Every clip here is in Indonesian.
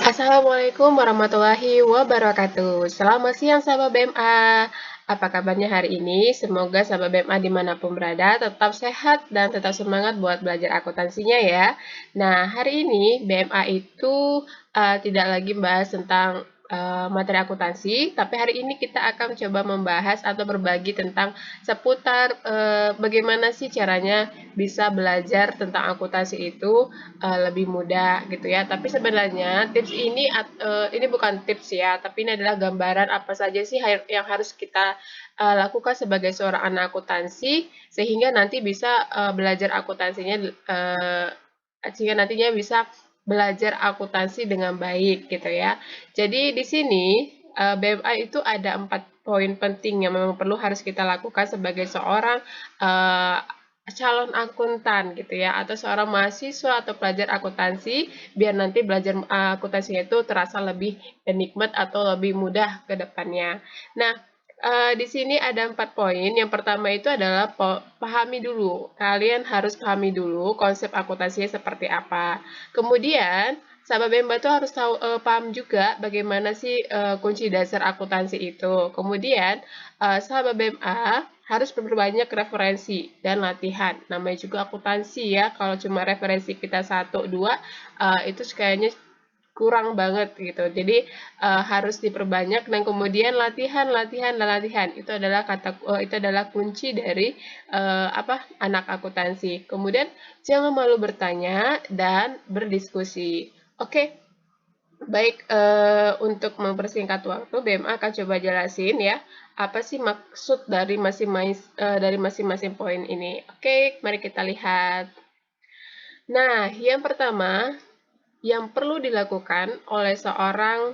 Assalamualaikum warahmatullahi wabarakatuh. Selamat siang sahabat BMA. Apa kabarnya hari ini? Semoga sahabat BMA dimanapun berada tetap sehat dan tetap semangat buat belajar akuntansinya ya. Nah, hari ini BMA itu tidak lagi membahas tentang materi akuntansi, tapi hari ini kita akan coba membahas atau berbagi tentang seputar bagaimana sih caranya bisa belajar tentang akuntansi itu lebih mudah gitu ya. Tapi sebenarnya tips ini bukan tips ya, tapi ini adalah gambaran apa saja sih yang harus kita lakukan sebagai seorang anak akuntansi sehingga nanti bisa belajar akuntansinya sehingga nantinya bisa belajar akuntansi dengan baik gitu ya. Jadi di sini BMA itu ada 4 poin penting yang memang perlu harus kita lakukan sebagai seorang uh, calon akuntan gitu ya, atau seorang mahasiswa atau pelajar akuntansi biar nanti belajar akuntansinya itu terasa lebih nikmat atau lebih mudah ke depannya. Nah, di sini ada 4 poin. Yang pertama itu adalah pahami dulu. Kalian harus pahami dulu konsep akuntansinya seperti apa. Kemudian, sahabat BEMA itu harus tahu paham juga bagaimana sih kunci dasar akuntansi itu. Kemudian, sahabat BMA harus berbanyak referensi dan latihan. Namanya juga akuntansi ya. Kalau cuma referensi kita satu dua, itu kayaknya kurang banget gitu. Jadi harus diperbanyak dan kemudian latihan, latihan, dan latihan. Itu adalah kunci dari anak akuntansi. Kemudian jangan malu bertanya dan berdiskusi. Oke, baik, untuk mempersingkat waktu, BMA akan coba jelasin ya, apa sih maksud dari masing-masing poin ini. Oke, mari kita lihat. Nah, yang pertama, yang perlu dilakukan oleh seorang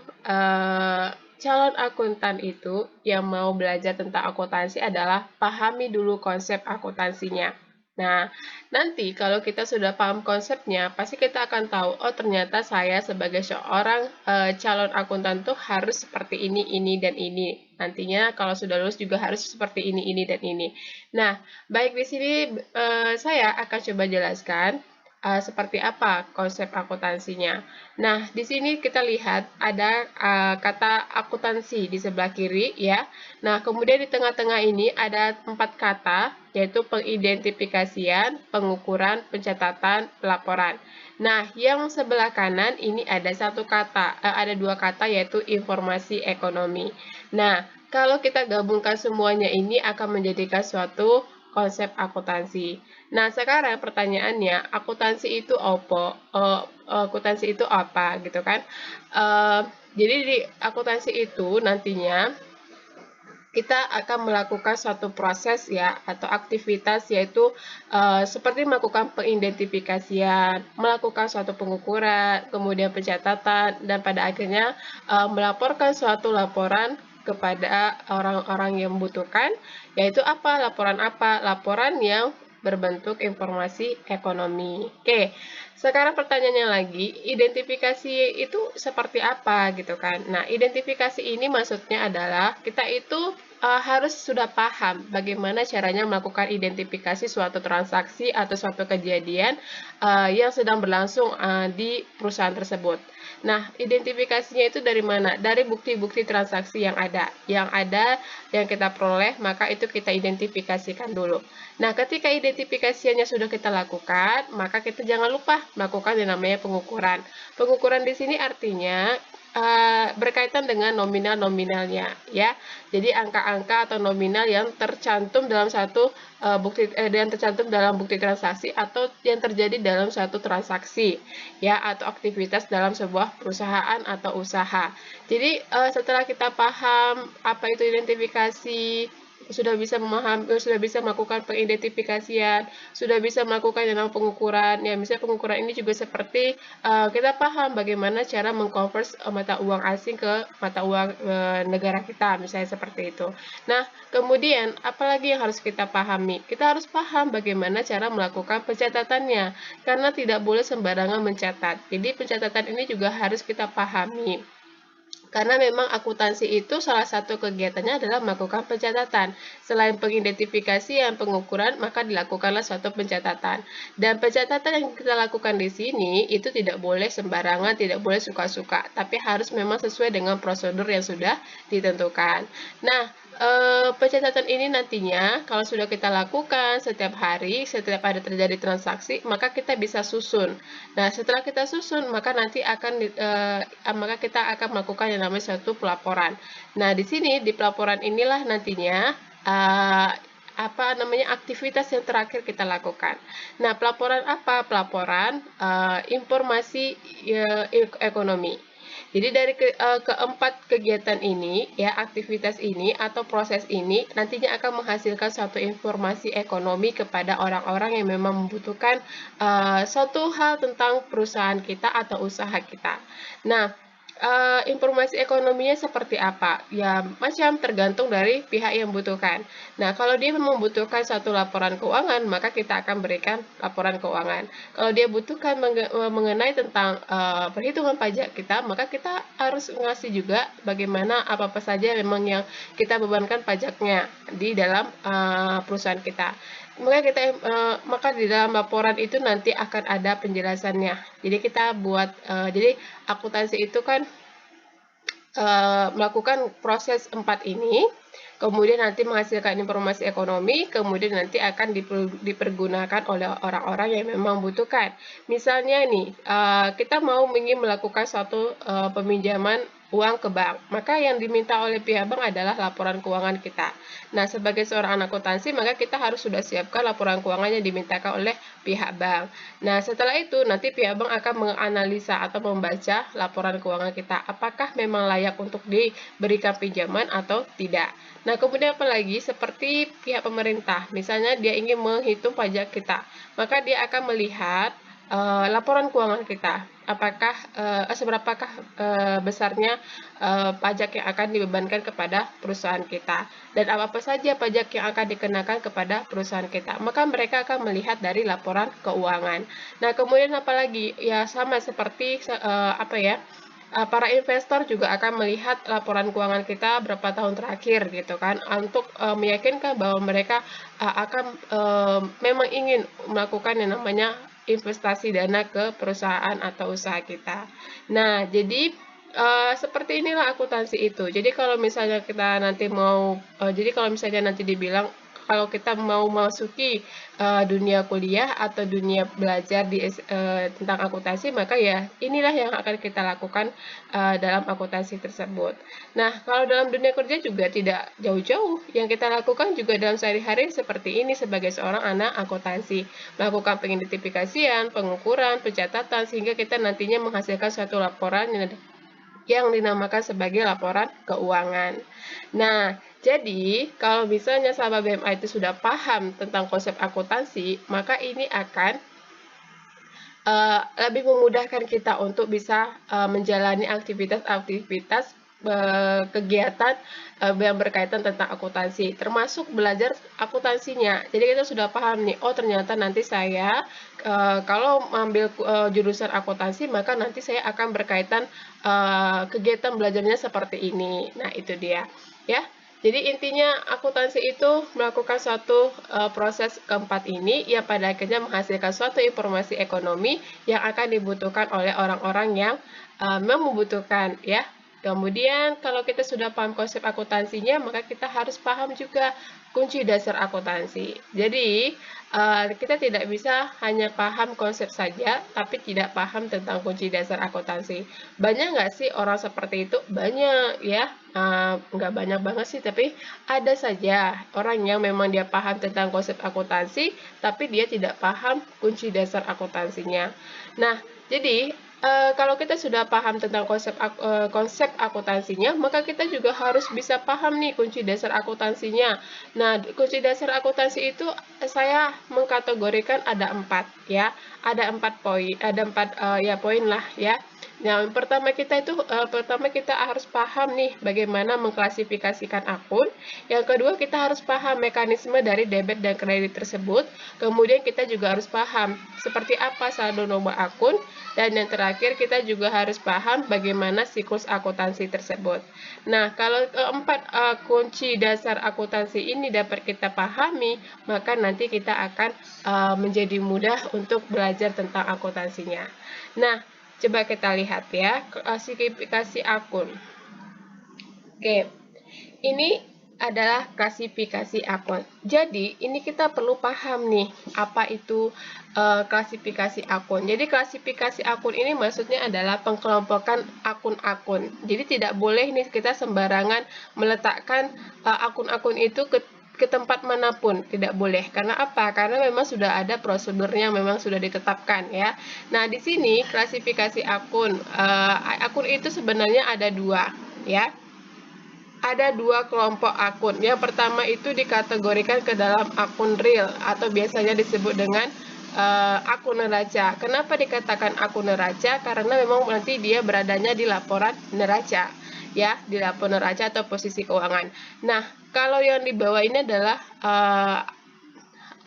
calon akuntan itu yang mau belajar tentang akuntansi adalah pahami dulu konsep akuntansinya. Nah, nanti kalau kita sudah paham konsepnya, pasti kita akan tahu, oh ternyata saya sebagai seorang calon akuntan tuh harus seperti ini, dan ini. Nantinya kalau sudah lulus juga harus seperti ini, dan ini. Nah, baik di sini saya akan coba jelaskan seperti apa konsep akuntansinya. Nah, di sini kita lihat ada kata akuntansi di sebelah kiri ya. Nah, kemudian di tengah-tengah ini ada 4 kata, yaitu pengidentifikasian, pengukuran, pencatatan, pelaporan. Nah, yang sebelah kanan ini ada ada 2 kata yaitu informasi ekonomi. Nah, kalau kita gabungkan semuanya ini akan menjadikan suatu konsep akuntansi. Nah, sekarang pertanyaannya, akuntansi itu apa gitu kan? Eh, jadi di akuntansi itu nantinya kita akan melakukan suatu proses ya atau aktivitas yaitu seperti melakukan pengidentifikasian, melakukan suatu pengukuran, kemudian pencatatan dan pada akhirnya melaporkan suatu laporan kepada orang-orang yang membutuhkan, yaitu apa? Laporan apa? Laporan yang berbentuk informasi ekonomi. Oke, sekarang pertanyaannya lagi, identifikasi itu seperti apa gitu kan? Nah, identifikasi ini maksudnya adalah kita itu harus sudah paham bagaimana caranya melakukan identifikasi suatu transaksi atau suatu kejadian yang sedang berlangsung di perusahaan tersebut. Nah, identifikasinya itu dari mana? Dari bukti-bukti transaksi yang kita peroleh, maka itu kita identifikasikan dulu. Nah, ketika identifikasinya sudah kita lakukan, maka kita jangan lupa melakukan yang namanya pengukuran. Pengukuran di sini artinya berkaitan dengan nominal-nominalnya, ya. Jadi angka-angka atau nominal yang tercantum dalam bukti transaksi atau yang terjadi dalam suatu transaksi, ya, atau aktivitas dalam sebuah perusahaan atau usaha. Jadi setelah kita paham apa itu identifikasi, sudah bisa melakukan pengidentifikasian, sudah bisa melakukan yang namanya pengukuran. Ya, misalnya pengukuran ini juga seperti kita paham bagaimana cara mengkonvers mata uang asing ke mata uang negara kita, misalnya seperti itu. Nah, kemudian apalagi yang harus kita pahami? Kita harus paham bagaimana cara melakukan pencatatannya, karena tidak boleh sembarangan mencatat. Jadi pencatatan ini juga harus kita pahami. Karena memang akuntansi itu salah satu kegiatannya adalah melakukan pencatatan. Selain pengidentifikasian, pengukuran, maka dilakukanlah suatu pencatatan. Dan pencatatan yang kita lakukan di sini itu tidak boleh sembarangan, tidak boleh suka-suka, tapi harus memang sesuai dengan prosedur yang sudah ditentukan. Nah, pencatatan ini nantinya kalau sudah kita lakukan setiap hari, setiap ada terjadi transaksi, maka kita bisa susun. Nah, setelah kita susun, maka nanti maka kita akan melakukan yang namanya suatu pelaporan. Nah, di sini di pelaporan inilah nantinya aktivitas yang terakhir kita lakukan. Nah, pelaporan apa? Pelaporan informasi ekonomi. Jadi dari keempat kegiatan ini, ya aktivitas ini atau proses ini nantinya akan menghasilkan suatu informasi ekonomi kepada orang-orang yang memang membutuhkan suatu hal tentang perusahaan kita atau usaha kita. Nah, informasi ekonominya seperti apa? Ya, macam tergantung dari pihak yang membutuhkan. Nah, kalau dia membutuhkan satu laporan keuangan, maka kita akan berikan laporan keuangan. Kalau dia butuhkan mengenai tentang perhitungan pajak kita, maka kita harus ngasih juga bagaimana apa-apa saja memang yang kita bebankan pajaknya di dalam perusahaan kita. Maka di dalam laporan itu nanti akan ada penjelasannya. Jadi kita buat, jadi akuntansi itu kan melakukan proses 4 ini, kemudian nanti menghasilkan informasi ekonomi, kemudian nanti akan dipergunakan oleh orang-orang yang memang membutuhkan. Misalnya nih, kita ingin melakukan suatu peminjaman uang ke bank, maka yang diminta oleh pihak bank adalah laporan keuangan kita. Nah, sebagai seorang akuntansi, maka kita harus sudah siapkan laporan keuangan yang dimintakan oleh pihak bank. Nah, setelah itu nanti pihak bank akan menganalisa atau membaca laporan keuangan kita, apakah memang layak untuk diberikan pinjaman atau tidak. Nah, kemudian apalagi seperti pihak pemerintah, misalnya dia ingin menghitung pajak kita, maka dia akan melihat laporan keuangan kita, apakah seberapakah besarnya pajak yang akan dibebankan kepada perusahaan kita, dan apa saja pajak yang akan dikenakan kepada perusahaan kita, maka mereka akan melihat dari laporan keuangan. Nah, kemudian apalagi ya sama seperti para investor juga akan melihat laporan keuangan kita berapa tahun terakhir gitu kan, untuk meyakinkan bahwa mereka akan memang ingin melakukan yang namanya investasi dana ke perusahaan atau usaha kita. Nah, jadi seperti inilah akuntansi itu. Jadi kalau misalnya nanti dibilang kalau kita mau masuki dunia kuliah atau dunia belajar tentang akuntansi, maka ya inilah yang akan kita lakukan dalam akuntansi tersebut. Nah, kalau dalam dunia kerja juga tidak jauh-jauh. Yang kita lakukan juga dalam sehari-hari seperti ini sebagai seorang anak akuntansi. Melakukan pengidentifikasian, pengukuran, pencatatan, sehingga kita nantinya menghasilkan suatu laporan yang dinamakan sebagai laporan keuangan. Nah, jadi kalau misalnya sahabat BMA itu sudah paham tentang konsep akuntansi, maka ini akan lebih memudahkan kita untuk bisa menjalani aktivitas-aktivitas kegiatan yang berkaitan tentang akuntansi, termasuk belajar akuntansinya. Jadi kita sudah paham nih, oh ternyata nanti saya kalau mengambil jurusan akuntansi, maka nanti saya akan berkaitan kegiatan belajarnya seperti ini. Nah, itu dia, ya. Jadi intinya akuntansi itu melakukan suatu proses keempat ini yang pada akhirnya menghasilkan suatu informasi ekonomi yang akan dibutuhkan oleh orang-orang yang membutuhkan, ya. Kemudian kalau kita sudah paham konsep akuntansinya, maka kita harus paham juga kunci dasar akuntansi. Jadi kita tidak bisa hanya paham konsep saja, tapi tidak paham tentang kunci dasar akuntansi. Banyak nggak sih orang seperti itu? Banyak, ya. Nggak banyak banget sih, tapi ada saja orang yang memang dia paham tentang konsep akuntansi, tapi dia tidak paham kunci dasar akuntansinya. Nah, jadi kalau kita sudah paham tentang konsep akuntansinya, maka kita juga harus bisa paham nih kunci dasar akuntansinya. Nah, kunci dasar akuntansi itu saya mengkategorikan ada 4, ya. Ada 4 poin, ada 4 poin lah, ya. Yang pertama kita harus paham nih bagaimana mengklasifikasikan akun. Yang kedua kita harus paham mekanisme dari debit dan kredit tersebut. Kemudian kita juga harus paham seperti apa saldo nomor akun. Dan yang terakhir kita juga harus paham bagaimana siklus akuntansi tersebut. Nah, kalau keempat kunci dasar akuntansi ini dapat kita pahami, maka nanti kita akan menjadi mudah untuk belajar tentang akuntansinya. Nah, coba kita lihat ya, klasifikasi akun. Oke, ini adalah klasifikasi akun. Jadi, ini kita perlu paham nih, apa itu klasifikasi akun. Jadi, klasifikasi akun ini maksudnya adalah pengkelompokan akun-akun. Jadi, tidak boleh nih kita sembarangan meletakkan akun-akun itu ke tempat manapun, tidak boleh. Karena apa? Karena memang sudah ada prosedurnya, memang sudah ditetapkan ya. Nah, di sini klasifikasi akun. Akun itu sebenarnya ada dua ya. Ada dua kelompok akun. Yang pertama itu dikategorikan ke dalam akun real atau biasanya disebut dengan akun neraca. Kenapa dikatakan akun neraca? Karena memang nanti dia beradanya di laporan neraca, ya, di laporan neraca atau posisi keuangan. Nah, kalau yang di bawah ini adalah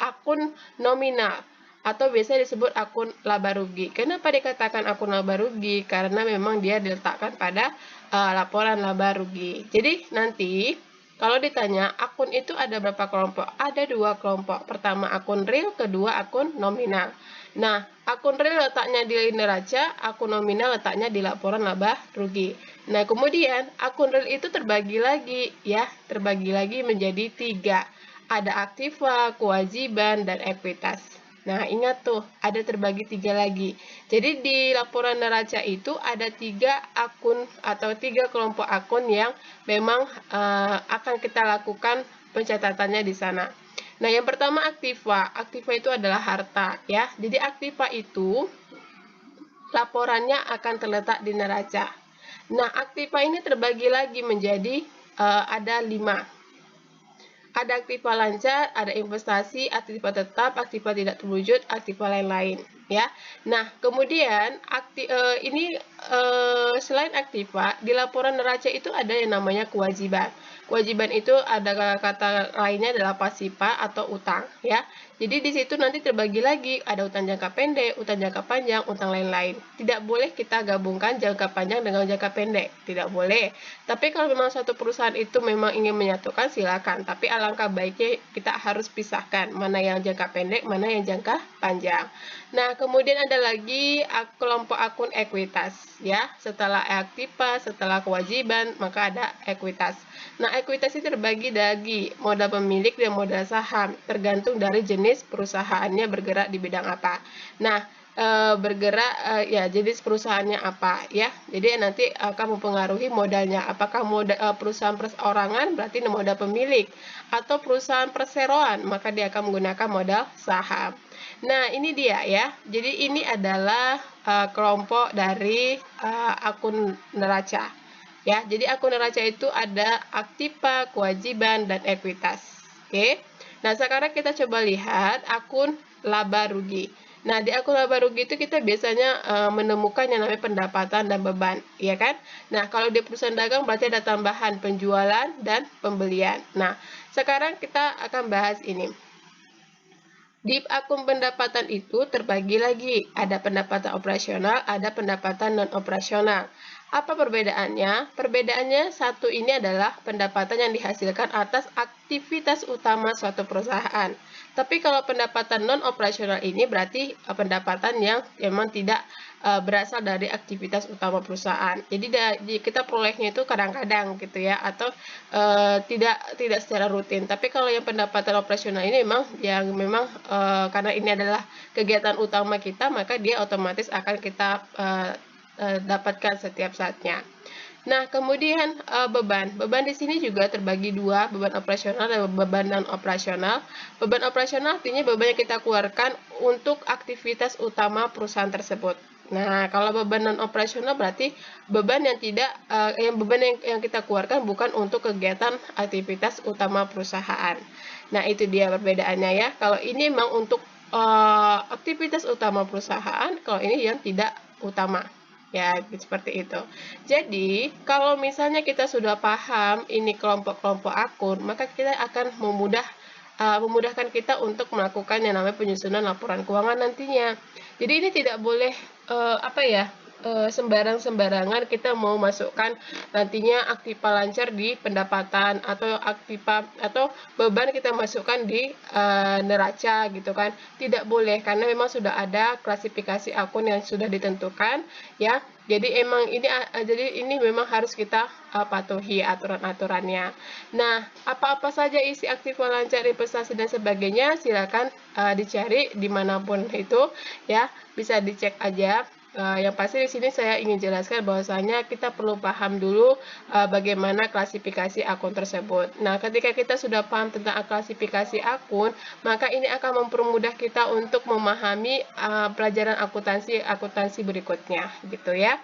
akun nominal atau biasa disebut akun laba rugi. Kenapa dikatakan akun laba rugi? Karena memang dia diletakkan pada laporan laba rugi. Jadi nanti kalau ditanya akun itu ada berapa kelompok? Ada dua kelompok. Pertama akun real, kedua akun nominal. Nah, akun real letaknya di neraca, akun nominal letaknya di laporan laba rugi. Nah, kemudian akun real itu terbagi lagi ya, terbagi lagi menjadi 3. Ada aktiva, kewajiban, dan ekuitas. Nah, ingat tuh, ada terbagi 3 lagi. Jadi, di laporan neraca itu ada 3 akun atau 3 kelompok akun yang memang akan kita lakukan pencatatannya di sana. Nah, yang pertama aktiva. Aktiva itu adalah harta, ya. Jadi, aktiva itu laporannya akan terletak di neraca. Nah, aktiva ini terbagi lagi menjadi ada 5. Ada aktiva lancar, ada investasi, aktiva tetap, aktiva tidak terwujud, aktiva lain-lain, ya. Nah, kemudian selain aktiva, di laporan neraca itu ada yang namanya kewajiban. Kewajiban itu ada kata lainnya adalah pasifa atau utang, ya. Jadi di situ nanti terbagi lagi, ada utang jangka pendek, utang jangka panjang, utang lain-lain. Tidak boleh kita gabungkan jangka panjang dengan jangka pendek, tidak boleh. Tapi kalau memang suatu perusahaan itu memang ingin menyatukan, silakan. Tapi alangkah baiknya kita harus pisahkan mana yang jangka pendek, mana yang jangka panjang. Nah, kemudian ada lagi kelompok akun ekuitas, ya. Setelah aktiva, setelah kewajiban, maka ada ekuitas. Nah, ekuitas itu terbagi dari modal pemilik dan modal saham, tergantung dari jenis perusahaannya bergerak di bidang apa. Nah, ya jenis perusahaannya apa ya. Jadi nanti akan mempengaruhi modalnya. Apakah perusahaan perorangan berarti modal pemilik, atau perusahaan perseroan maka dia akan menggunakan modal saham. Nah, ini dia ya. Jadi ini adalah kelompok dari akun neraca. Ya, jadi akun neraca itu ada aktiva, kewajiban, dan ekuitas. Oke. Nah, sekarang kita coba lihat akun laba rugi. Nah, di akun laba rugi itu kita biasanya menemukan yang namanya pendapatan dan beban, ya kan? Nah, kalau di perusahaan dagang berarti ada tambahan penjualan dan pembelian. Nah, sekarang kita akan bahas ini. Di akun pendapatan itu terbagi lagi, ada pendapatan operasional, ada pendapatan non-operasional. Apa perbedaannya? Perbedaannya satu ini adalah pendapatan yang dihasilkan atas aktivitas utama suatu perusahaan. Tapi kalau pendapatan non-operasional ini berarti pendapatan yang memang tidak berasal dari aktivitas utama perusahaan. Jadi kita perolehnya itu kadang-kadang gitu ya, atau tidak secara rutin. Tapi kalau yang pendapatan operasional ini memang karena ini adalah kegiatan utama kita, maka dia otomatis akan kita dapatkan setiap saatnya. Nah, kemudian beban. Beban di sini juga terbagi dua, beban operasional dan beban non-operasional. Beban operasional artinya beban yang kita keluarkan untuk aktivitas utama perusahaan tersebut. Nah, kalau beban non-operasional berarti beban yang yang kita keluarkan bukan untuk kegiatan aktivitas utama perusahaan. Nah, itu dia perbedaannya ya. Kalau ini memang untuk aktivitas utama perusahaan, kalau ini yang tidak utama. ya seperti itu. Jadi kalau misalnya kita sudah paham ini kelompok-kelompok akun, maka kita akan memudahkan kita untuk melakukan yang namanya penyusunan laporan keuangan nantinya. Jadi ini tidak boleh sembarang-sembarangan kita mau masukkan nantinya aktiva lancar di pendapatan atau beban kita masukkan di neraca gitu kan. Tidak boleh karena memang sudah ada klasifikasi akun yang sudah ditentukan ya. Jadi ini memang harus kita patuhi aturan-aturannya. Nah, apa-apa saja isi aktiva lancar, investasi dan sebagainya silakan dicari dimanapun itu ya, bisa dicek aja. Yang pasti di sini saya ingin jelaskan bahwasanya kita perlu paham dulu bagaimana klasifikasi akun tersebut. Nah, ketika kita sudah paham tentang klasifikasi akun, maka ini akan mempermudah kita untuk memahami pelajaran akuntansi berikutnya, gitu ya.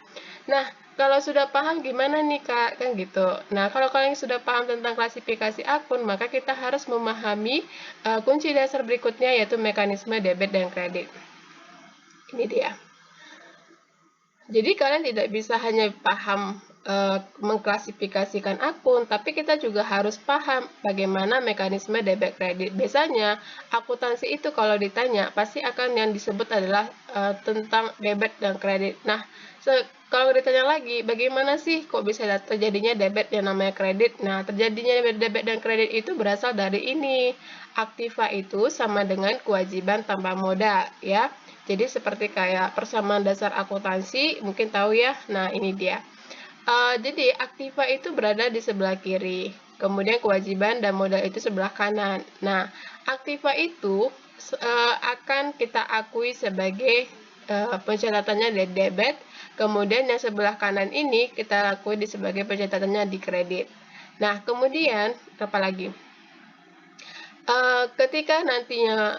Nah, kalau sudah paham gimana nih Kak? Kan gitu. Nah, kalau kalian sudah paham tentang klasifikasi akun, maka kita harus memahami kunci dasar berikutnya yaitu mekanisme debit dan kredit. Ini dia. Jadi kalian tidak bisa hanya paham mengklasifikasikan akun, tapi kita juga harus paham bagaimana mekanisme debit kredit. Biasanya akuntansi itu kalau ditanya pasti akan yang disebut adalah tentang debit dan kredit. Nah, kalau ditanya lagi, bagaimana sih kok bisa terjadinya debit yang namanya kredit? Nah, terjadinya debit dan kredit itu berasal dari ini. Aktiva itu sama dengan kewajiban tambah modal, ya. Jadi seperti kayak persamaan dasar akuntansi, mungkin tahu ya. Nah, ini dia. Jadi aktiva itu berada di sebelah kiri, kemudian kewajiban dan modal itu sebelah kanan. Nah, aktiva itu akan kita akui sebagai pencatatannya di debit, kemudian yang sebelah kanan ini kita akui sebagai pencatatannya di kredit. Nah, kemudian apa lagi? Ketika nantinya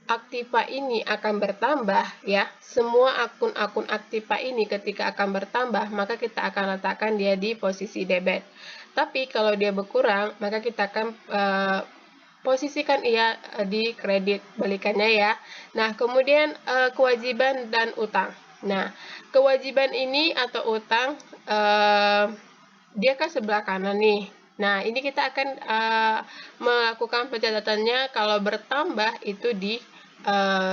aktiva ini akan bertambah ya, semua akun-akun aktiva ini ketika akan bertambah maka kita akan letakkan dia di posisi debit. Tapi kalau dia berkurang maka kita akan posisikan ia di kredit, balikannya ya. Nah, kemudian kewajiban dan utang. Nah, kewajiban ini atau utang dia kan sebelah kanan nih. Nah, ini kita akan melakukan pencatatannya kalau bertambah itu di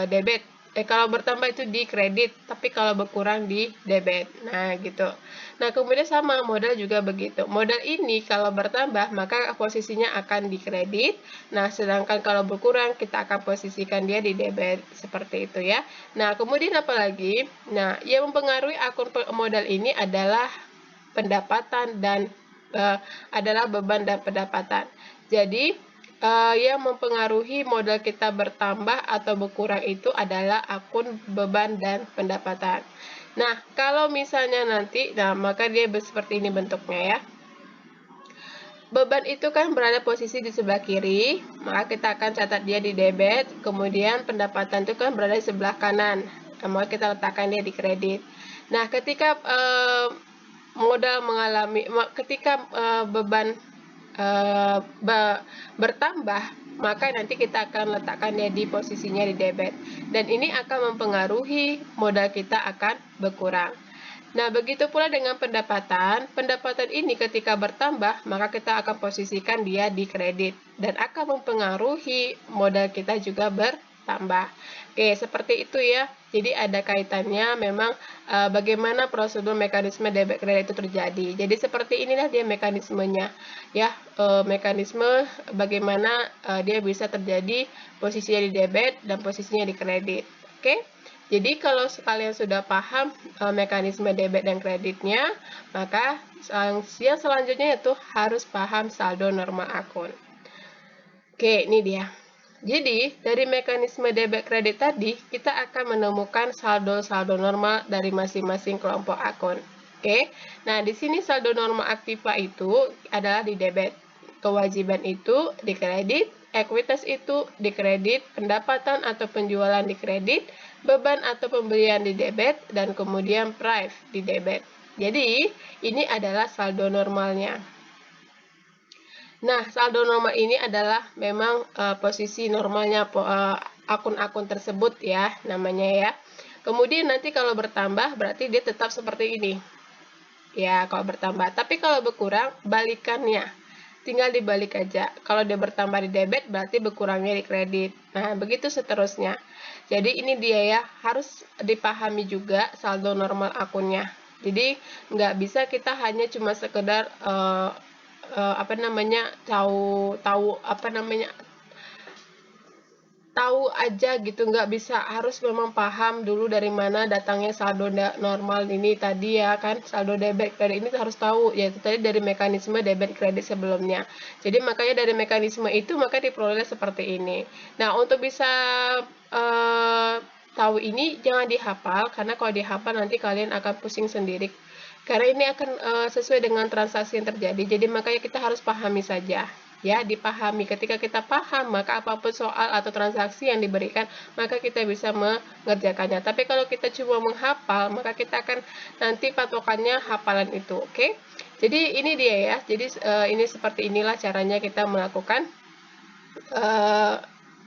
debit. Kalau bertambah itu di kredit, tapi kalau berkurang di debit. Nah, gitu. Nah, kemudian sama modal juga begitu. Modal ini kalau bertambah, maka posisinya akan di kredit. Nah, sedangkan kalau berkurang, kita akan posisikan dia di debit. Seperti itu ya. Nah, kemudian apa lagi? Nah, yang mempengaruhi akun modal ini adalah pendapatan dan adalah beban dan pendapatan. Jadi, yang mempengaruhi modal kita bertambah atau berkurang itu adalah akun beban dan pendapatan. Nah, kalau misalnya nanti, maka dia seperti ini bentuknya ya. Beban itu kan berada posisi di sebelah kiri, maka kita akan catat dia di debit, kemudian pendapatan itu kan berada di sebelah kanan, maka kita letakkan dia di kredit. Nah, ketika beban bertambah, maka nanti kita akan letakkan dia di posisinya di debit. Dan ini akan mempengaruhi modal kita akan berkurang. Nah, begitu pula dengan pendapatan. Pendapatan ini ketika bertambah, maka kita akan posisikan dia di kredit. Dan akan mempengaruhi modal kita juga bertambah. Oke, seperti itu ya. Jadi ada kaitannya memang bagaimana prosedur mekanisme debit kredit itu terjadi. Jadi seperti inilah dia mekanismenya ya, mekanisme bagaimana dia bisa terjadi posisinya di debit dan posisinya di kredit. Oke. Jadi kalau kalian sudah paham mekanisme debit dan kreditnya, maka yang selanjutnya itu harus paham saldo normal akun. Oke, ini dia. Jadi, dari mekanisme debit kredit tadi, kita akan menemukan saldo-saldo normal dari masing-masing kelompok akun. Oke, nah di sini saldo normal aktiva itu adalah di debit, kewajiban itu di kredit, ekuitas itu di kredit, pendapatan atau penjualan di kredit, beban atau pembelian di debit, dan kemudian price di debit. Jadi, ini adalah saldo normalnya. Nah, saldo normal ini adalah memang posisi normalnya akun-akun tersebut ya, namanya ya. Kemudian nanti kalau bertambah berarti dia tetap seperti ini. Ya, kalau bertambah. Tapi kalau berkurang, balikannya. Tinggal dibalik aja. Kalau dia bertambah di debit, berarti berkurangnya di kredit. Nah, begitu seterusnya. Jadi ini dia ya, harus dipahami juga saldo normal akunnya. Jadi nggak bisa kita hanya cuma sekedar apa namanya tahu aja gitu, nggak bisa, harus memang paham dulu dari mana datangnya saldo normal ini tadi ya kan, saldo debit kredit ini harus tahu, yaitu tadi dari mekanisme debit kredit sebelumnya. Jadi makanya dari mekanisme itu maka diperoleh seperti ini. Nah, untuk bisa tahu ini jangan dihafal, karena kalau dihafal nanti kalian akan pusing sendiri. Karena ini akan sesuai dengan transaksi yang terjadi, jadi makanya kita harus pahami saja. Ya, dipahami. Ketika kita paham, maka apapun soal atau transaksi yang diberikan, maka kita bisa mengerjakannya. Tapi kalau kita cuma menghafal, maka kita akan nanti patokannya hafalan itu, oke? Jadi ini dia ya. Jadi ini seperti inilah caranya kita melakukan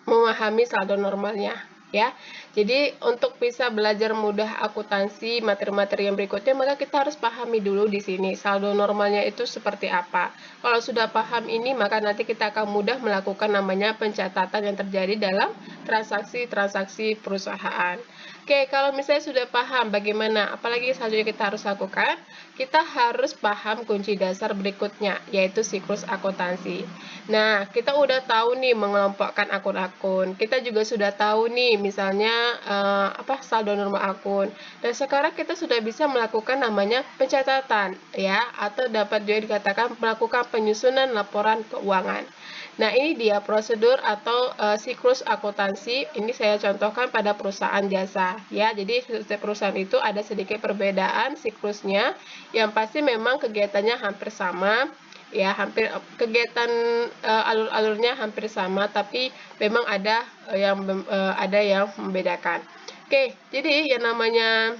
memahami saldo normalnya ya. Jadi untuk bisa belajar mudah akuntansi materi-materi yang berikutnya, maka kita harus pahami dulu di sini saldo normalnya itu seperti apa. Kalau sudah paham ini, maka nanti kita akan mudah melakukan namanya pencatatan yang terjadi dalam transaksi-transaksi perusahaan. Oke, kalau misalnya sudah paham bagaimana, apalagi selanjutnya kita harus lakukan, kita harus paham kunci dasar berikutnya, yaitu siklus akuntansi. Nah, kita udah tahu nih mengelompokkan akun-akun. Kita juga sudah tahu nih misalnya saldo normal akun. Dan sekarang kita sudah bisa melakukan namanya pencatatan ya, atau dapat juga dikatakan melakukan penyusunan laporan keuangan. Nah, ini dia prosedur atau siklus akuntansi. Ini saya contohkan pada perusahaan jasa ya. Jadi setiap perusahaan itu ada sedikit perbedaan siklusnya. Yang pasti memang kegiatannya hampir sama ya, hampir kegiatan alur-alurnya hampir sama, tapi memang ada yang membedakan. Oke, jadi yang namanya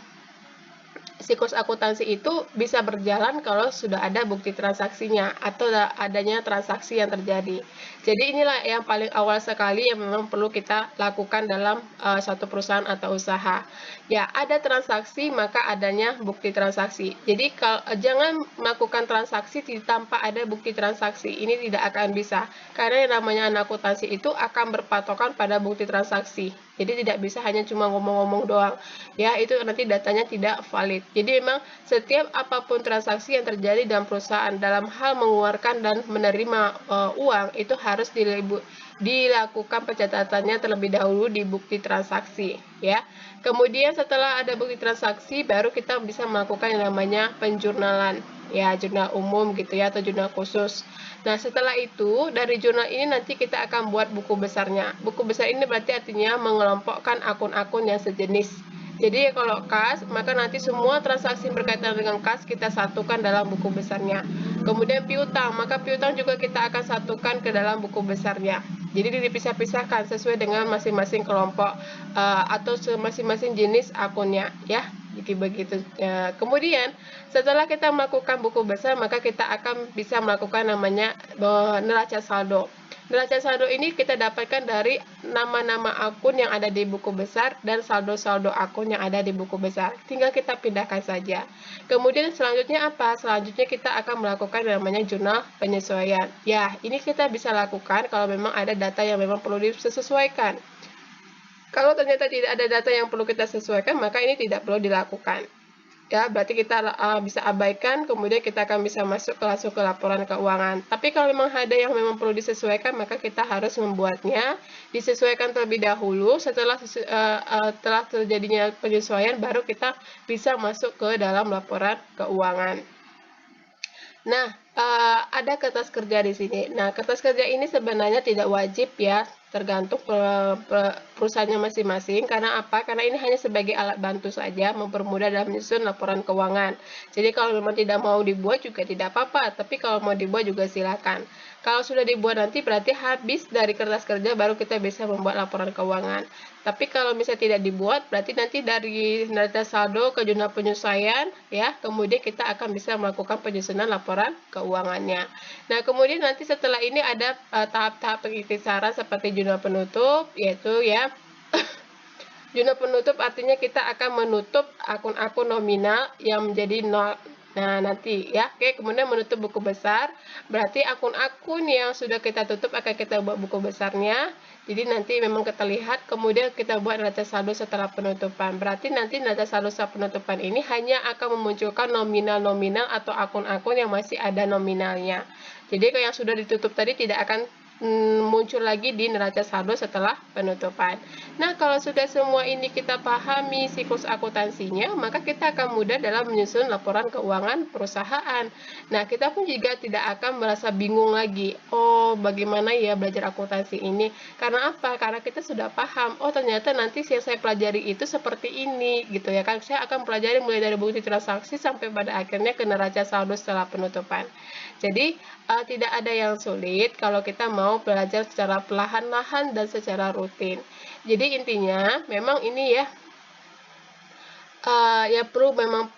siklus akuntansi itu bisa berjalan kalau sudah ada bukti transaksinya atau adanya transaksi yang terjadi. Jadi inilah yang paling awal sekali yang memang perlu kita lakukan dalam suatu perusahaan atau usaha. Ya, ada transaksi maka adanya bukti transaksi. Jadi kalau jangan melakukan transaksi tanpa ada bukti transaksi. Ini tidak akan bisa. Karena yang namanya akuntansi itu akan berpatokan pada bukti transaksi. Jadi tidak bisa hanya cuma ngomong-ngomong doang. Ya, itu nanti datanya tidak valid. Jadi memang setiap apapun transaksi yang terjadi dalam perusahaan dalam hal mengeluarkan dan menerima uang itu harus dilakukan pencatatannya terlebih dahulu di bukti transaksi ya. Kemudian setelah ada bukti transaksi baru kita bisa melakukan yang namanya penjurnalan ya, jurnal umum gitu ya, atau jurnal khusus. Nah, setelah itu dari jurnal ini nanti kita akan buat buku besarnya. Buku besar ini berarti artinya mengelompokkan akun-akun yang sejenis. Jadi kalau kas, maka nanti semua transaksi berkaitan dengan kas kita satukan dalam buku besarnya. Kemudian piutang, maka piutang juga kita akan satukan ke dalam buku besarnya. Jadi dipisah-pisahkan sesuai dengan masing-masing kelompok atau masing-masing jenis akunnya ya. Jadi begitu. Kemudian setelah kita melakukan buku besar, maka kita akan bisa melakukan namanya neraca saldo. Neraca saldo ini kita dapatkan dari nama-nama akun yang ada di buku besar dan saldo-saldo akun yang ada di buku besar. Tinggal kita pindahkan saja. Kemudian selanjutnya apa? Selanjutnya kita akan melakukan namanya jurnal penyesuaian. Ya, ini kita bisa lakukan kalau memang ada data yang memang perlu disesuaikan. Kalau ternyata tidak ada data yang perlu kita sesuaikan, maka ini tidak perlu dilakukan. Ya, berarti kita bisa abaikan, kemudian kita akan bisa masuk langsung ke laporan keuangan. Tapi kalau memang ada yang memang perlu disesuaikan, maka kita harus membuatnya, disesuaikan terlebih dahulu. Setelah terjadinya penyesuaian, baru kita bisa masuk ke dalam laporan keuangan. Nah, ada kertas kerja di sini. Nah, kertas kerja ini sebenarnya tidak wajib ya, tergantung perusahaannya masing-masing. Karena apa? Karena ini hanya sebagai alat bantu saja, mempermudah dalam menyusun laporan keuangan. Jadi kalau memang tidak mau dibuat juga tidak apa-apa, tapi kalau mau dibuat juga silakan. Kalau sudah dibuat nanti berarti habis dari kertas kerja baru kita bisa membuat laporan keuangan. Tapi kalau misalnya tidak dibuat, berarti nanti dari neraca saldo ke jurnal penyesuaian, ya, kemudian kita akan bisa melakukan penyusunan laporan keuangannya. Nah, kemudian nanti setelah ini ada tahap-tahap pengikhtisaran seperti jurnal penutup, yaitu ya Jurnal penutup artinya kita akan menutup akun-akun nominal yang menjadi nol. Nah, nanti ya. Oke, kemudian menutup buku besar. Berarti akun-akun yang sudah kita tutup akan kita buat buku besarnya. Jadi nanti memang kita lihat, kemudian kita buat neraca saldo setelah penutupan. Berarti nanti neraca saldo setelah penutupan ini hanya akan memunculkan nominal-nominal atau akun-akun yang masih ada nominalnya. Jadi kalau yang sudah ditutup tadi tidak akan muncul lagi di neraca saldo setelah penutupan. Nah, kalau sudah semua ini kita pahami siklus akuntansinya, maka kita akan mudah dalam menyusun laporan keuangan perusahaan. Nah, kita pun juga tidak akan merasa bingung lagi. Oh, bagaimana ya belajar akuntansi ini? Karena apa? Karena kita sudah paham. Oh, ternyata nanti yang saya pelajari itu seperti ini, gitu ya kan? Saya akan pelajari mulai dari bukti transaksi sampai pada akhirnya ke neraca saldo setelah penutupan. Jadi, tidak ada yang sulit kalau kita mau belajar secara perlahan-lahan dan secara rutin. Jadi intinya memang ini ya ya perlu memang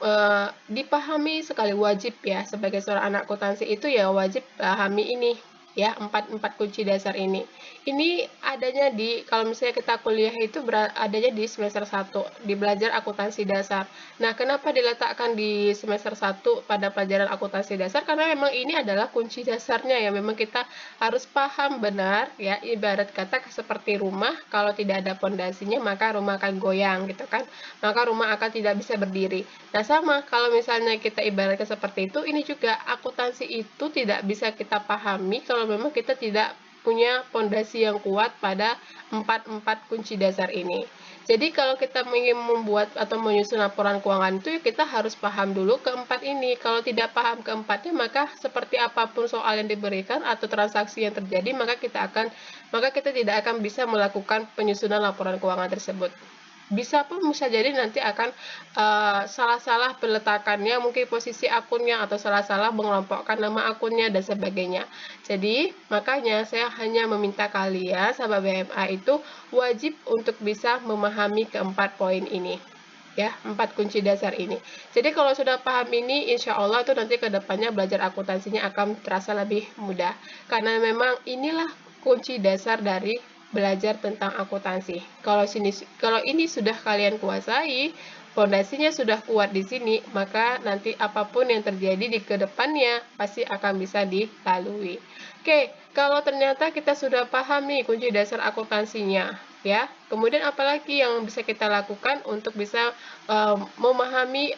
dipahami sekali, wajib ya sebagai seorang anak akuntansi itu ya wajib pahami ini ya empat kunci dasar ini. Ini adanya di kalau misalnya kita kuliah itu adanya di semester 1 di belajar akuntansi dasar. Nah, kenapa diletakkan di semester 1 pada pelajaran akuntansi dasar? Karena memang ini adalah kunci dasarnya ya. Memang kita harus paham benar ya, ibarat kata seperti rumah, kalau tidak ada pondasinya maka rumah akan goyang gitu kan. Maka rumah akan tidak bisa berdiri. Nah, sama kalau misalnya kita ibaratkan seperti itu, ini juga akuntansi itu tidak bisa kita pahami kalau memang kita tidak punya pondasi yang kuat pada empat kunci dasar ini. Jadi kalau kita ingin membuat atau menyusun laporan keuangan itu kita harus paham dulu keempat ini. Kalau tidak paham keempatnya, maka seperti apapun soal yang diberikan atau transaksi yang terjadi, maka kita tidak akan bisa melakukan penyusunan laporan keuangan tersebut. Bisa jadi nanti akan salah-salah peletakannya, mungkin posisi akunnya atau salah-salah mengelompokkan nama akunnya dan sebagainya. Jadi makanya saya hanya meminta kalian sahabat BMA itu wajib untuk bisa memahami keempat poin ini ya, 4 kunci dasar ini. Jadi kalau sudah paham ini, insya Allah itu nanti ke depannya belajar akuntansinya akan terasa lebih mudah karena memang inilah kunci dasar dari belajar tentang akuntansi. Kalau ini sudah kalian kuasai, fondasinya sudah kuat di sini, maka nanti apapun yang terjadi di kedepannya pasti akan bisa dilalui. Oke, kalau ternyata kita sudah paham nih kunci dasar akuntansinya, ya. Kemudian apalagi yang bisa kita lakukan untuk bisa memahami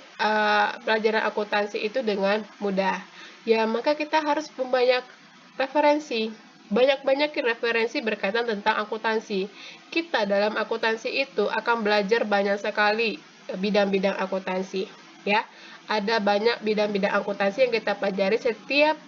pelajaran akuntansi itu dengan mudah? Ya, maka kita harus membanyak referensi. Banyak-banyakin referensi berkaitan tentang akuntansi. Kita dalam akuntansi itu akan belajar banyak sekali bidang-bidang akuntansi, ya. Ada banyak bidang-bidang akuntansi yang kita pelajari setiap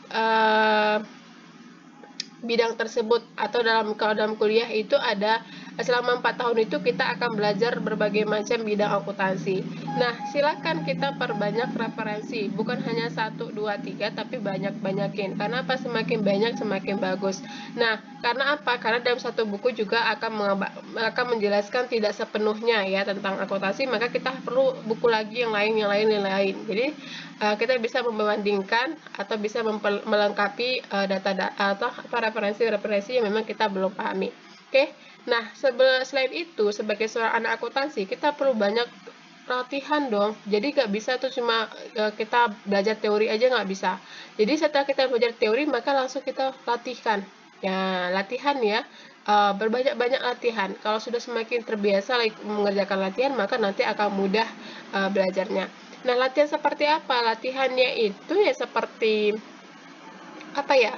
bidang tersebut, atau kalau dalam kuliah itu ada selama 4 tahun itu kita akan belajar berbagai macam bidang akuntansi. Nah, silakan kita perbanyak referensi, bukan hanya 1, 2, 3, tapi banyakin. Karena apa? Semakin banyak semakin bagus. Nah, karena apa? Karena dalam satu buku juga akan menjelaskan tidak sepenuhnya ya tentang akuntansi, maka kita perlu buku lagi yang lain. Jadi kita bisa membandingkan atau bisa melengkapi data atau referensi yang memang kita belum pahami. Oke, nah selain itu sebagai seorang anak akuntansi kita perlu banyak latihan dong. Jadi nggak bisa tuh cuma kita belajar teori aja, nggak bisa. Jadi setelah kita belajar teori maka langsung kita latihkan. Ya, latihan ya. Berbanyak-banyak latihan. Kalau sudah semakin terbiasa mengerjakan latihan, maka nanti akan mudah belajarnya. Nah, latihan seperti apa? Latihannya itu ya seperti apa ya?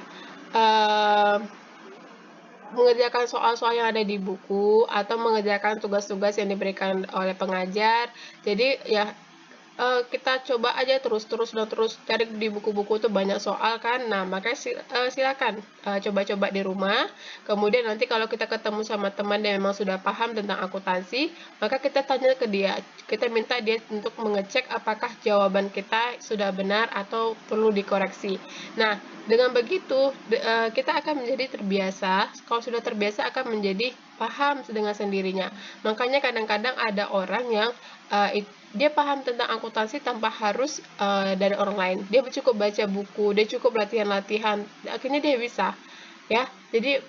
Mengerjakan soal-soal yang ada di buku atau mengerjakan tugas-tugas yang diberikan oleh pengajar. Jadi ya kita coba aja terus cari di buku-buku tuh banyak soal kan. Nah, makanya silakan coba-coba di rumah. Kemudian nanti kalau kita ketemu sama teman yang memang sudah paham tentang akuntansi, maka kita tanya ke dia. Kita minta dia untuk mengecek apakah jawaban kita sudah benar atau perlu dikoreksi. Nah, dengan begitu kita akan menjadi terbiasa. Kalau sudah terbiasa akan menjadi paham dengan sendirinya. Makanya kadang-kadang ada orang yang dia paham tentang akuntansi tanpa harus dari orang lain. Dia cukup baca buku, dia cukup latihan-latihan, akhirnya dia bisa. ya. Jadi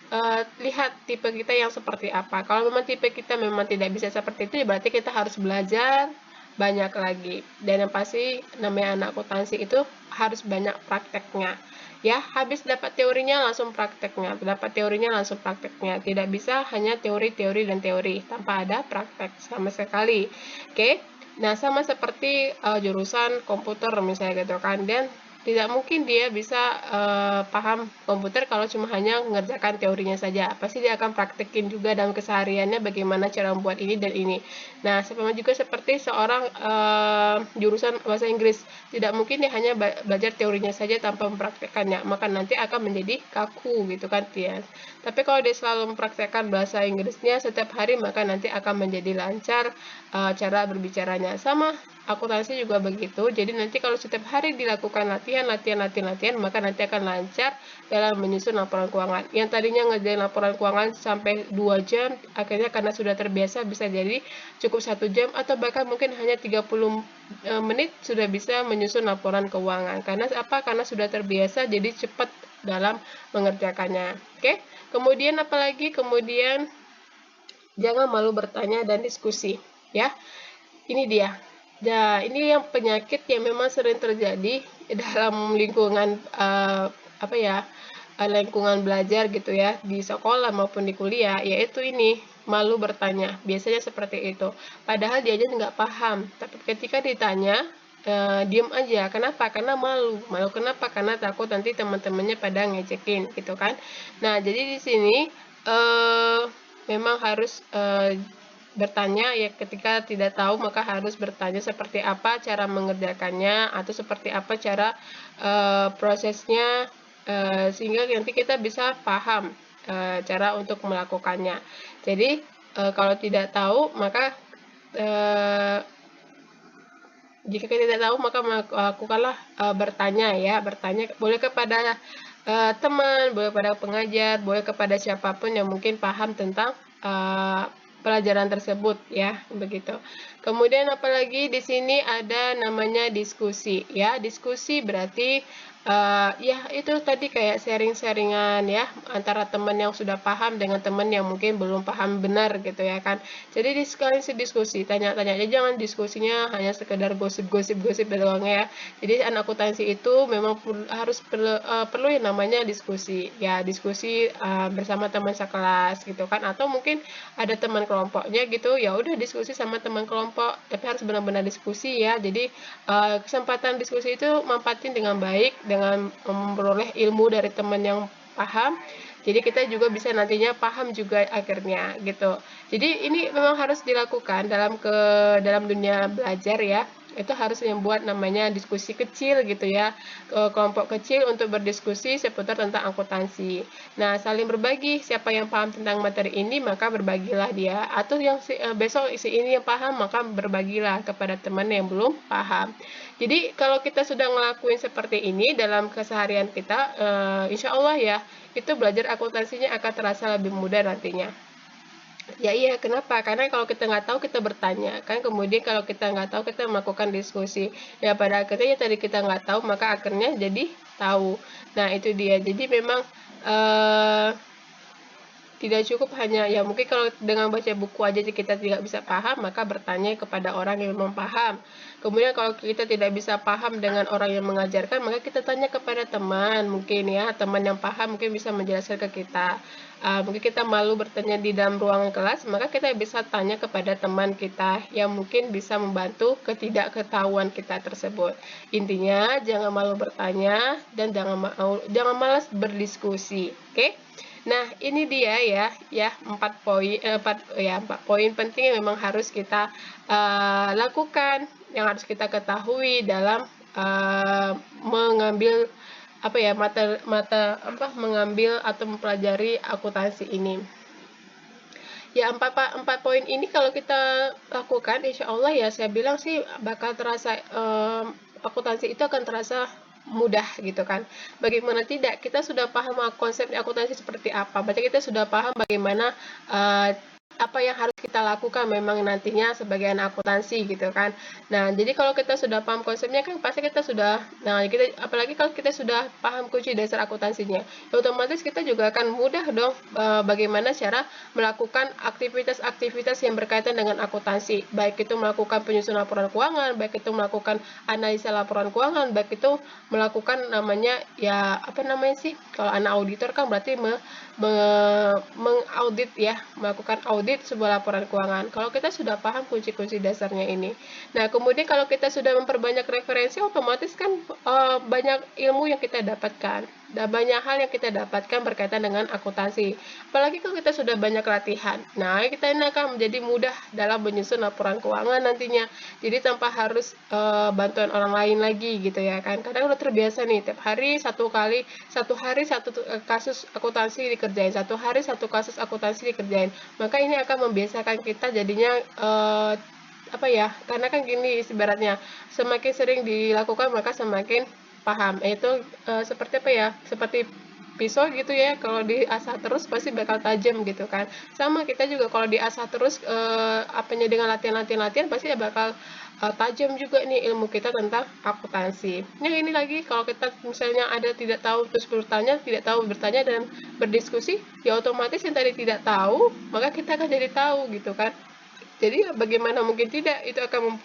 lihat tipe kita yang seperti apa. Kalau memang tipe kita memang tidak bisa seperti itu, ya berarti kita harus belajar banyak lagi. Dan yang pasti namanya anak akuntansi itu harus banyak prakteknya. Ya, habis dapat teorinya langsung prakteknya, dapat teorinya langsung prakteknya. Tidak bisa hanya teori dan teori tanpa ada praktek sama sekali. Oke. Nah, sama seperti jurusan komputer misalnya gitu kan. Dan tidak mungkin dia bisa paham komputer kalau cuma hanya mengerjakan teorinya saja. Pasti dia akan praktekin juga dalam kesehariannya bagaimana cara membuat ini dan ini. Nah, sama juga seperti seorang jurusan bahasa Inggris. Tidak mungkin dia hanya belajar teorinya saja tanpa mempraktekannya. Maka nanti akan menjadi kaku gitu kan dia. Tapi kalau dia selalu mempraktekkan bahasa Inggrisnya setiap hari, maka nanti akan menjadi lancar cara berbicaranya. Sama akuntansi juga begitu. Jadi nanti kalau setiap hari dilakukan latihan, maka nanti akan lancar dalam menyusun laporan keuangan. Yang tadinya ngerjain laporan keuangan sampai 2 jam, akhirnya karena sudah terbiasa bisa jadi cukup 1 jam atau bahkan mungkin hanya 30 menit sudah bisa menyusun laporan keuangan. Karena apa? Karena sudah terbiasa, jadi cepat dalam mengerjakannya. Oke? Kemudian apalagi? Kemudian jangan malu bertanya dan diskusi, ya. Ini dia. Nah, ini yang penyakit yang memang sering terjadi dalam lingkungan apa ya? Lingkungan belajar gitu ya, di sekolah maupun di kuliah, yaitu ini, malu bertanya. Biasanya seperti itu. Padahal dia aja nggak paham, tapi ketika ditanya diem aja. Kenapa? Karena malu. Malu kenapa? Karena takut nanti teman-temannya pada ngejekin gitu kan. Nah, jadi di sini memang harus bertanya ya, ketika tidak tahu maka harus bertanya seperti apa cara mengerjakannya atau seperti apa cara prosesnya sehingga nanti kita bisa paham cara untuk melakukannya. Jadi kalau tidak tahu maka jika kita tidak tahu maka lakukanlah bertanya ya, bertanya boleh kepada teman, boleh kepada pengajar, boleh kepada siapapun yang mungkin paham tentang pelajaran tersebut ya, begitu. Kemudian apalagi di sini ada namanya diskusi ya. Diskusi berarti ya itu tadi kayak sharing-sharingan ya antara teman yang sudah paham dengan teman yang mungkin belum paham benar gitu ya kan. Jadi diskusi, tanya-tanya aja, jangan diskusinya hanya sekedar gosip-gosip doang ya. Jadi anak akuntansi itu memang harus perlu yang namanya diskusi. Ya, diskusi bersama teman sekelas gitu kan, atau mungkin ada teman kelompoknya gitu, ya udah diskusi sama teman kelompok, tapi harus benar-benar diskusi ya. Jadi kesempatan diskusi itu manfaatin dengan baik dengan memperoleh ilmu dari teman yang paham. Jadi kita juga bisa nantinya paham juga akhirnya gitu. Jadi ini memang harus dilakukan dalam dunia belajar ya. Itu harus membuat namanya diskusi kecil gitu ya, kelompok kecil untuk berdiskusi seputar tentang akuntansi. Nah, saling berbagi, siapa yang paham tentang materi ini maka berbagilah dia, atau yang besok si ini yang paham maka berbagilah kepada teman yang belum paham. Jadi kalau kita sudah ngelakuin seperti ini dalam keseharian kita, insya Allah ya, itu belajar akuntansinya akan terasa lebih mudah nantinya. Ya iya, kenapa? Karena kalau kita nggak tahu kita bertanya kan, kemudian kalau kita nggak tahu kita melakukan diskusi. Ya pada akhirnya ya tadi kita nggak tahu maka akhirnya jadi tahu. Nah itu dia. Jadi memang tidak cukup hanya ya mungkin kalau dengan baca buku aja kita tidak bisa paham, maka bertanya kepada orang yang memang paham. Kemudian kalau kita tidak bisa paham dengan orang yang mengajarkan, maka kita tanya kepada teman mungkin ya, teman yang paham mungkin bisa menjelaskan ke kita. Mungkin kita malu bertanya di dalam ruangan kelas, maka kita bisa tanya kepada teman kita yang mungkin bisa membantu ketidakketahuan kita tersebut. Intinya jangan malu bertanya dan jangan malas berdiskusi. Oke? Nah, ini dia ya 4 poin penting yang memang harus kita lakukan, yang harus kita ketahui dalam mengambil mengambil atau mempelajari akuntansi ini. Ya, 4 poin ini kalau kita lakukan, insya Allah ya saya bilang sih bakal terasa akuntansi itu akan terasa mudah gitu kan. Bagaimana tidak, kita sudah paham konsep akuntansi seperti apa, berarti kita sudah paham bagaimana apa yang harus kita lakukan memang nantinya sebagai anak akuntansi gitu kan. Nah, jadi kalau kita sudah paham konsepnya kan pasti kita sudah, nah kita apalagi kalau kita sudah paham kunci dasar akuntansinya, ya otomatis kita juga akan mudah dong bagaimana cara melakukan aktivitas-aktivitas yang berkaitan dengan akuntansi, baik itu melakukan penyusunan laporan keuangan, baik itu melakukan analisa laporan keuangan, baik itu melakukan namanya ya apa namanya sih, kalau anak auditor kan berarti mengaudit ya, melakukan audit sebuah laporan keuangan. Kalau kita sudah paham kunci-kunci dasarnya ini. Nah, kemudian kalau kita sudah memperbanyak referensi, otomatis kan banyak ilmu yang kita dapatkan. Dan banyak hal yang kita dapatkan berkaitan dengan akuntansi. Apalagi kalau kita sudah banyak latihan. Nah, kita ini akan menjadi mudah dalam menyusun laporan keuangan nantinya. Jadi tanpa harus bantuan orang lain lagi gitu ya kan. Kadang udah terbiasa nih, tiap hari satu hari satu kasus akuntansi dikerjain, satu hari satu kasus akuntansi dikerjain. Maka ini akan membiasakan kita jadinya apa ya, karena kan gini ibaratnya, semakin sering dilakukan maka semakin paham. Itu seperti apa ya, seperti pisau gitu ya, kalau diasah terus pasti bakal tajam gitu kan. Sama kita juga kalau diasah terus apanya dengan latihan-latihan pasti bakal tajam juga nih ilmu kita tentang akuntansi. Nah, ini lagi kalau kita misalnya ada tidak tahu terus bertanya, tidak tahu bertanya dan berdiskusi, ya otomatis yang tadi tidak tahu maka kita akan jadi tahu gitu kan. Jadi bagaimana mungkin tidak, itu akan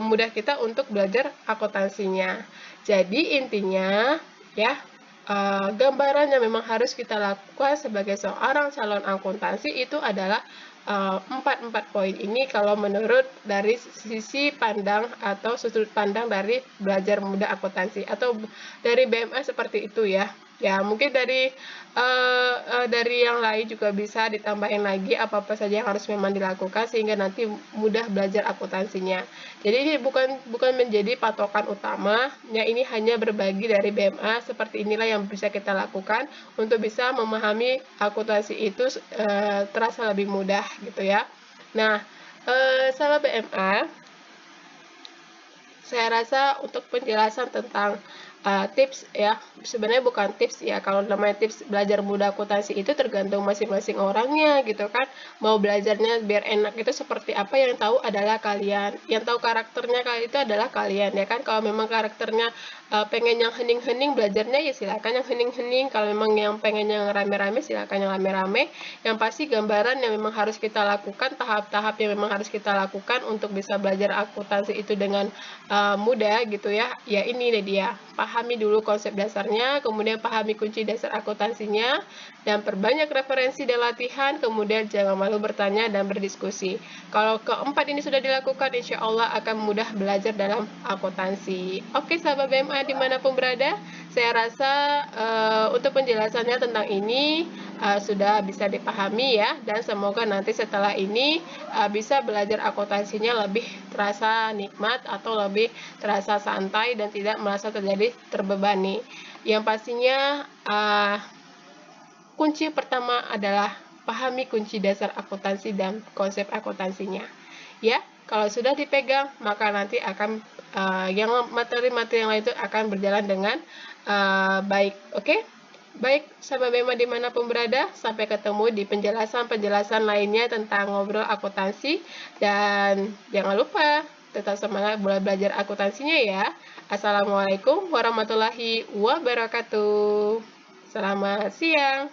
mudah kita untuk belajar akuntansinya. Jadi intinya ya, gambaran yang memang harus kita lakukan sebagai seorang calon akuntansi itu adalah empat poin ini kalau menurut dari sisi pandang atau sudut pandang dari belajar muda akuntansi atau dari BMA seperti itu ya. Ya, mungkin dari yang lain juga bisa ditambahin lagi apa-apa saja yang harus memang dilakukan sehingga nanti mudah belajar akuntansinya. Jadi ini bukan menjadi patokan utama, ya ini hanya berbagi dari BMA seperti inilah yang bisa kita lakukan untuk bisa memahami akuntansi itu terasa lebih mudah gitu ya. Nah, sahabat BMA, saya rasa untuk penjelasan tentang tips ya, sebenarnya bukan tips ya, kalau namanya tips belajar mudah akuntansi itu tergantung masing-masing orangnya gitu kan. Mau belajarnya biar enak itu seperti apa, yang tahu adalah kalian, yang tahu karakternya kalian itu adalah kalian ya kan. Kalau memang karakternya pengen yang hening-hening belajarnya ya silakan yang hening-hening, kalau memang yang pengen yang rame-rame silakan yang rame-rame. Yang pasti gambaran yang memang harus kita lakukan, tahap-tahap yang memang harus kita lakukan untuk bisa belajar akuntansi itu dengan mudah gitu ya, ya ini deh dia, pahami dulu konsep dasarnya, kemudian pahami kunci dasar akuntansinya, dan perbanyak referensi dan latihan, kemudian jangan malu bertanya dan berdiskusi. Kalau keempat ini sudah dilakukan, insya Allah akan mudah belajar dalam akuntansi. Oke sahabat BMA dimanapun berada, saya rasa untuk penjelasannya tentang ini sudah bisa dipahami ya, dan semoga nanti setelah ini bisa belajar akuntansinya lebih terasa nikmat atau lebih terasa santai dan tidak merasa terjadi terbebani. Yang pastinya kunci pertama adalah pahami kunci dasar akuntansi dan konsep akuntansinya. Ya, kalau sudah dipegang maka nanti akan yang materi-materi yang lain itu akan berjalan dengan baik. Oke? Baik, sahabat BEMA dimanapun berada, sampai ketemu di penjelasan-penjelasan lainnya tentang ngobrol akuntansi. Dan jangan lupa, tetap semangat belajar akuntansinya ya. Assalamualaikum warahmatullahi wabarakatuh. Selamat siang.